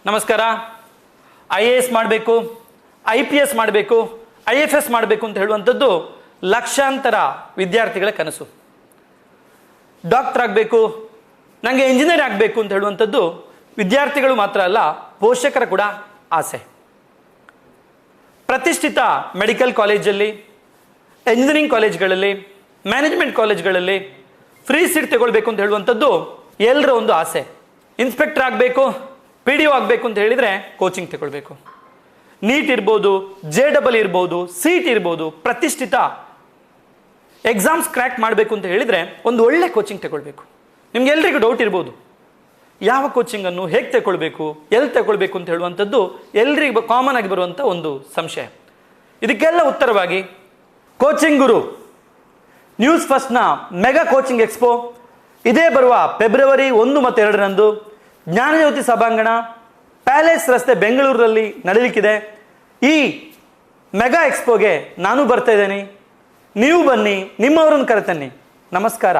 ನಮಸ್ಕಾರ. IAS ಮಾಡಬೇಕು, IPS ಮಾಡಬೇಕು, IFS ಮಾಡಬೇಕು ಅಂತ ಹೇಳುವಂಥದ್ದು ಲಕ್ಷಾಂತರ ವಿದ್ಯಾರ್ಥಿಗಳ ಕನಸು. ಡಾಕ್ಟರ್ ಆಗಬೇಕು, ನನಗೆ ಇಂಜಿನಿಯರ್ ಆಗಬೇಕು ಅಂತ ಹೇಳುವಂಥದ್ದು ವಿದ್ಯಾರ್ಥಿಗಳು ಮಾತ್ರ ಅಲ್ಲ, ಪೋಷಕರ ಕೂಡ ಆಸೆ. ಪ್ರತಿಷ್ಠಿತ ಮೆಡಿಕಲ್ ಕಾಲೇಜಲ್ಲಿ, ಇಂಜಿನಿಯರಿಂಗ್ ಕಾಲೇಜ್ಗಳಲ್ಲಿ, ಮ್ಯಾನೇಜ್ಮೆಂಟ್ ಕಾಲೇಜ್ಗಳಲ್ಲಿ ಫ್ರೀ ಸೀಟ್ ತಗೊಳ್ಬೇಕು ಅಂತ ಹೇಳುವಂಥದ್ದು ಎಲ್ಲರ ಒಂದು ಆಸೆ. ಇನ್ಸ್ಪೆಕ್ಟರ್ ಆಗಬೇಕು, PDO ಆಗಬೇಕು ಅಂತ ಹೇಳಿದರೆ ಕೋಚಿಂಗ್ ತಗೊಳ್ಬೇಕು. ನೀಟ್ ಇರ್ಬೋದು, JEE ಇರ್ಬೋದು, CET ಇರ್ಬೋದು, ಪ್ರತಿಷ್ಠಿತ ಎಕ್ಸಾಮ್ಸ್ ಕ್ರ್ಯಾಕ್ ಮಾಡಬೇಕು ಅಂತ ಹೇಳಿದರೆ ಒಂದು ಒಳ್ಳೆ ಕೋಚಿಂಗ್ ತಗೊಳ್ಬೇಕು. ನಿಮ್ಗೆಲ್ರಿಗೂ ಡೌಟ್ ಇರ್ಬೋದು, ಯಾವ ಕೋಚಿಂಗನ್ನು ಹೇಗೆ ತಗೊಳ್ಬೇಕು, ಎಲ್ಲಿ ತಗೊಳ್ಬೇಕು ಅಂತ ಹೇಳುವಂಥದ್ದು ಎಲ್ರಿಗೂ ಕಾಮನ್ ಆಗಿ ಬರುವಂಥ ಒಂದು ಸಂಶಯ. ಇದಕ್ಕೆಲ್ಲ ಉತ್ತರವಾಗಿ ಕೋಚಿಂಗ್ ಗುರು ನ್ಯೂಸ್ ಫಸ್ಟ್ನ ಮೆಗಾ ಕೋಚಿಂಗ್ ಎಕ್ಸ್ಪೋ ಇದೇ ಬರುವ ಫೆಬ್ರವರಿ 1 ಮತ್ತು 2ರಂದು ಜ್ಞಾನಜ್ಯೋತಿ ಸಭಾಂಗಣ, ಪ್ಯಾಲೇಸ್ ರಸ್ತೆ, ಬೆಂಗಳೂರಲ್ಲಿ ನಡೆಯಲಿಕ್ಕಿದೆ. ಈ ಮೆಗಾ ಎಕ್ಸ್ಪೋಗೆ ನಾನು ಬರ್ತಾ ಇದ್ದೇನೆ, ನೀವು ಬನ್ನಿ, ನಿಮ್ಮವರನ್ನು ಕರೆತನ್ನಿ. ನಮಸ್ಕಾರ.